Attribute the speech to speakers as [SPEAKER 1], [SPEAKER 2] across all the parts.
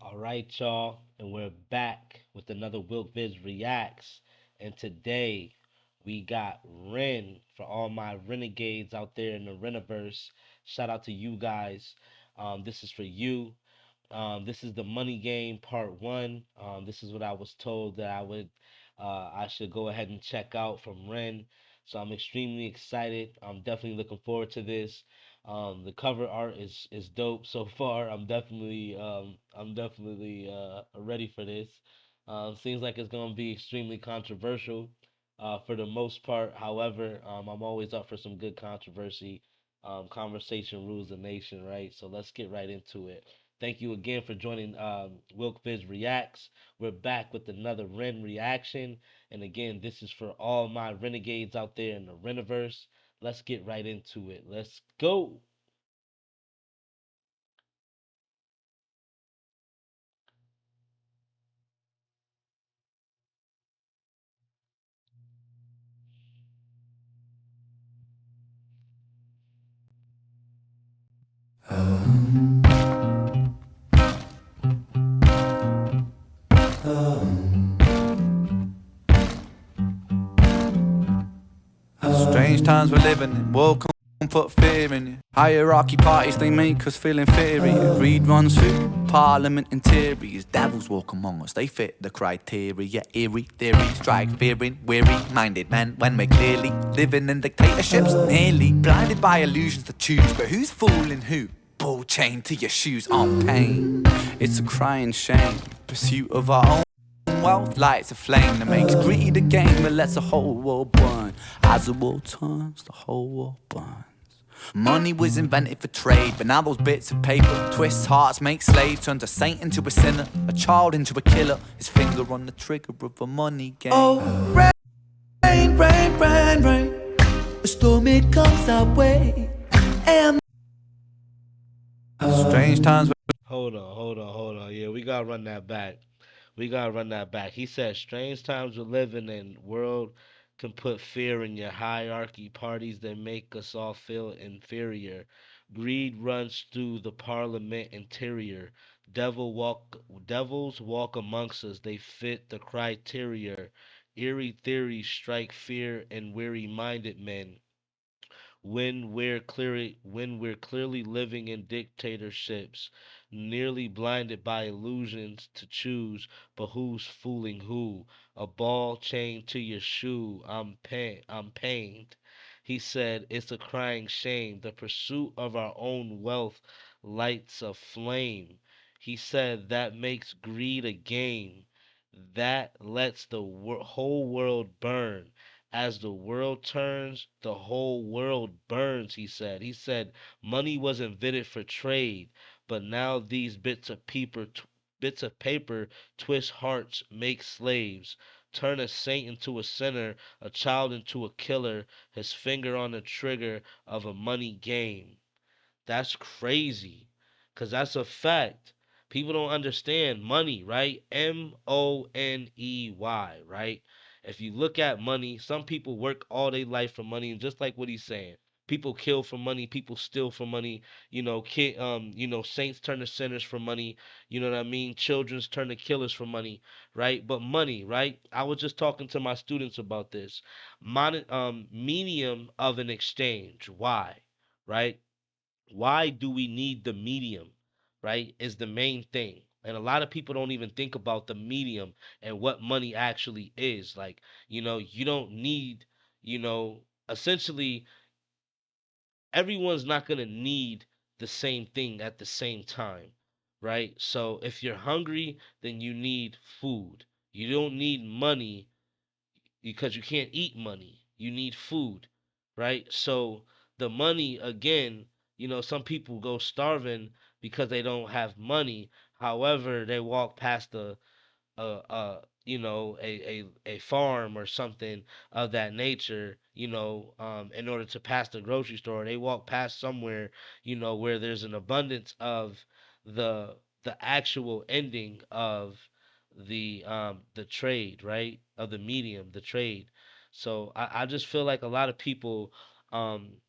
[SPEAKER 1] All right, y'all, and we're back with another Wilk Viz Reacts. And today we got Ren for all my renegades out there in the Reniverse. Shout out to you guys. This is for you. This is the money game part one. This is what I was told that I should go ahead and check out from Ren. So I'm extremely excited. I'm definitely looking forward to this. The cover art is dope so far. I'm definitely ready for this. Seems like it's gonna be extremely controversial, for the most part. However, I'm always up for some good controversy. Conversation rules the nation, right? So let's get right into it. Thank you again for joining Wilk Viz Reacts. We're back with another Ren reaction. And again, this is for all my renegades out there in the Reniverse. Let's get right into it. Let's go.
[SPEAKER 2] Strange times we're living in, welcome put fear in you. Hierarchy parties, they make us feel inferior. Greed runs through parliament interiors. Devils walk among us, they fit the criteria. Eerie theories strike fear in weary minded men when we're clearly living in dictatorships. Nearly blinded by illusions to choose, but who's fooling who? Ball chained to your shoes on pain. It's a crying shame, pursuit of our own wealth lights a flame that makes greed a game that lets the whole world burn. As the world turns, the whole world burns. Money was invented for trade, but now those bits of paper twist hearts, make slaves, turns a saint into a sinner, a child into a killer. His finger on the trigger of a money game. Oh, rain, rain, rain, rain. A storm it comes our way. And strange times.
[SPEAKER 1] Hold on. Yeah, we gotta run that back. We gotta run that back. He said, "Strange times we're living in. World can put fear in your hierarchy parties that make us all feel inferior. Greed runs through the parliament interior. Devils walk amongst us. They fit the criteria. Eerie theories strike fear in weary-minded men when we're clearly living in dictatorships, nearly blinded by illusions to choose, but who's fooling who? A ball chained to your shoe. I'm pained. He said, "It's a crying shame. The pursuit of our own wealth lights a flame." He said, "That makes greed a game that lets the whole world burn. As the world turns, the whole world burns," he said. He said, "Money was invented for trade, but now these bits of paper twist hearts, make slaves, turn a saint into a sinner, a child into a killer, his finger on the trigger of a money game." That's crazy. Cause that's a fact. People don't understand money, right? Money, right? If you look at money, some people work all their life for money, and just like what he's saying, people kill for money, people steal for money. Saints turn to sinners for money. You know what I mean? Children's turn to killers for money, right? But money, right? I was just talking to my students about this. Medium of an exchange. Why? Right? Why do we need the medium, right? Is the main thing. And a lot of people don't even think about the medium and what money actually is. Like, you don't need, essentially, everyone's not going to need the same thing at the same time, right? So if you're hungry, then you need food. You don't need money because you can't eat money. You need food, right? So the money again, some people go starving because they don't have money. However, they walk past a farm or something of that nature, in order to pass the grocery store. They walk past somewhere, where there's an abundance of the actual ending of the trade, right? Of the medium, the trade. So I just feel like a lot of people,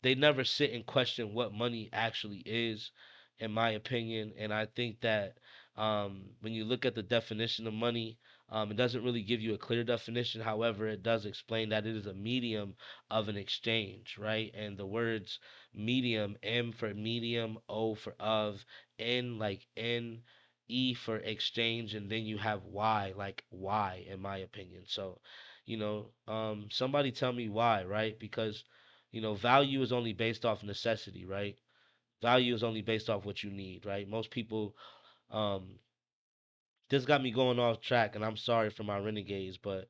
[SPEAKER 1] they never sit and question what money actually is. in my opinion. And I think that when you look at the definition of money, it doesn't really give you a clear definition. However, it does explain that it is a medium of an exchange, right? And the words medium, M for medium, O for of, N like N, E for exchange, and then you have Y like Y, in my opinion. So, somebody tell me why, right? Because, value is only based off necessity, right? Value is only based off what you need, right? Most people, um, this got me going off track, and I'm sorry for my renegades, but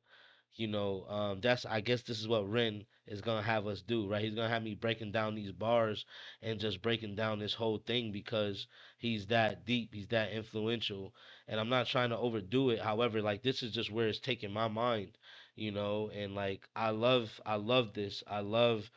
[SPEAKER 1] that's, I guess this is what Ren is gonna have us do, right? He's gonna have me breaking down these bars and just breaking down this whole thing because he's that deep, he's that influential, and I'm not trying to overdo it. However, like this is just where it's taking my mind, and like I love this. I love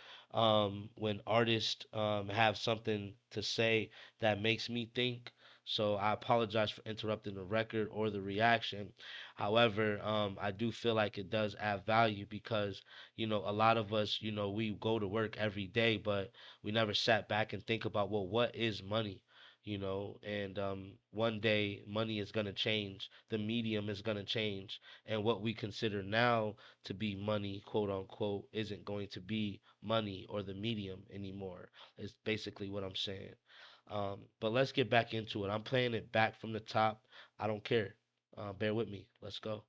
[SPEAKER 1] when artists have something to say that makes me think. So I apologize for interrupting the record or the reaction. However, I do feel like it does add value because, a lot of us, we go to work every day, but we never sat back and think about, well, what is money? And one day money is going to change, the medium is going to change, and what we consider now to be money, quote unquote, isn't going to be money or the medium anymore, is basically what I'm saying. But let's get back into it. I'm playing it back from the top. I don't care. Bear with me. Let's go.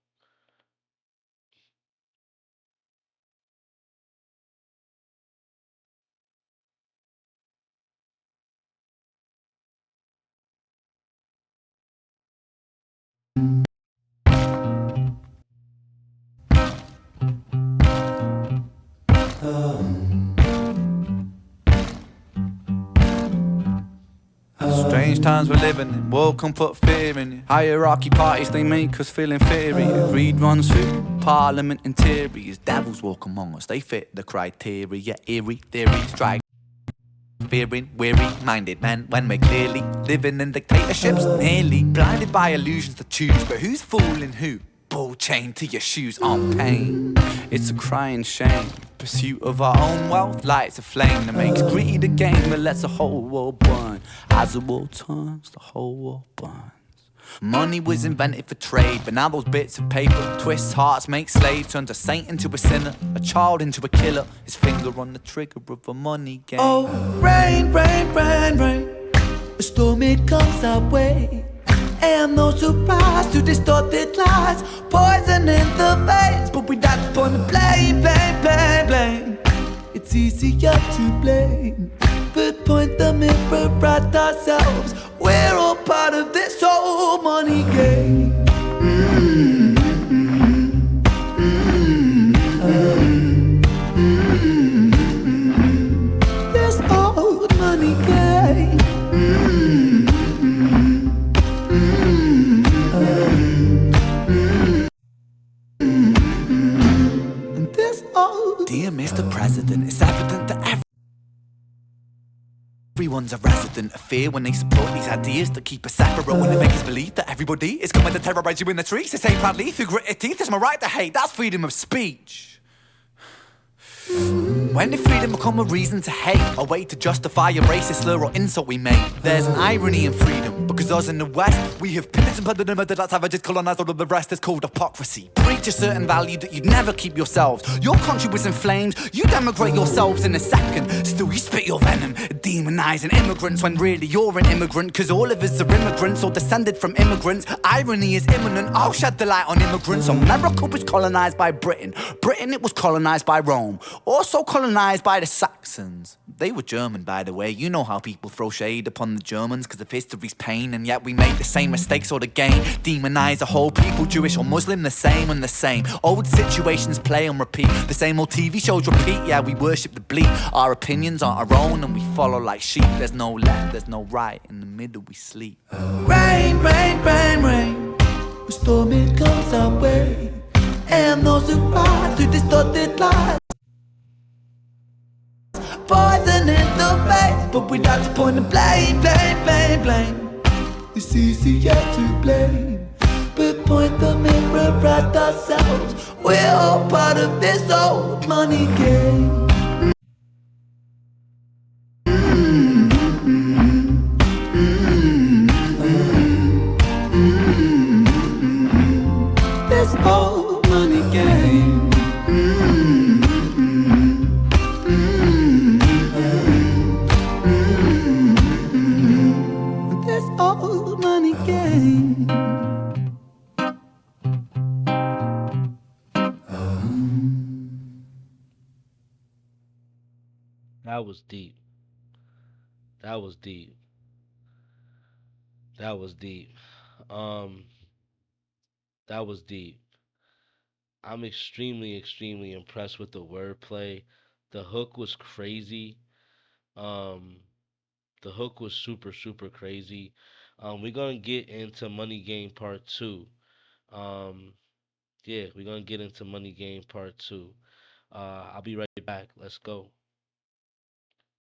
[SPEAKER 2] Strange times we're living in, world come put fear in you. Hierarchy parties, they make us feel inferior. Greed runs through parliament interiors. Devils walk among us, they fit the criteria. Eerie theories strike fearing, weary-minded men when we're clearly living in dictatorships, nearly blinded by illusions to choose. But who's fooling who? Ball chain to your shoes on pain. It's a crying shame. Pursuit of our own wealth lights a flame that makes greed a game that lets the whole world burn. As the world turns, the whole world burns. Money was invented for trade, but now those bits of paper twist hearts, make slaves, turns a saint into a sinner, a child into a killer. His finger on the trigger of a money game.
[SPEAKER 3] Oh, rain, rain, rain, rain. A storm it comes our way. And no surprise to distorted lies, poison in the veins. But we don't want to blame, blame, blame, blame. It's easier to blame, but point the mirror at ourselves. We're all part of this whole money game. This old money game. And this old.
[SPEAKER 2] Dear Mr. President, it's evident that everyone's a resident of fear when they support these ideas that keep us separate, when they make us believe that everybody is coming to terrorize you in the streets. They say proudly through gritted teeth, it's my right to hate, that's freedom of speech. When did freedom become a reason to hate? A way to justify a racist slur or insult we make? There's an irony in freedom, because us in the West, we have pillaged and plundered and murdered our savages, colonized all of the rest. It's called hypocrisy. Preach a certain value that you'd never keep yourselves. Your country was in flames, you demigrate yourselves in a second. Still you spit your venom, demonizing immigrants when really you're an immigrant, cause all of us are immigrants or descended from immigrants. Irony is imminent, I'll shed the light on immigrants. America was colonized by Britain. Britain, it was colonized by Rome. Also colonized by the Saxons. They were German, by the way. You know how people throw shade upon the Germans because of history's pain, and yet we make the same mistakes all again. Demonize a whole people, Jewish or Muslim, the same and the same. Old situations play on repeat. The same old TV shows repeat. Yeah, we worship the bleak. Our opinions aren't our own and we follow like sheep. There's no left, there's no right. In the middle we sleep.
[SPEAKER 3] Rain, rain, rain, rain. A storm it comes our way. And no surprise to distorted lies. Poison in the face, but we like to point the blame, blame, blame, blame. It's easier to blame, but point the mirror at ourselves. We're all part of this old money game. all money game. Mm, mm, mm, this all money game.
[SPEAKER 1] That was deep. That was deep. That was deep. Um, that was deep. I'm extremely, extremely impressed with the wordplay. The hook was crazy. Um, the hook was super, super crazy. We're gonna get into Money Game Part Two. Um, yeah, we're gonna get into Money Game Part Two. I'll be right back. Let's go.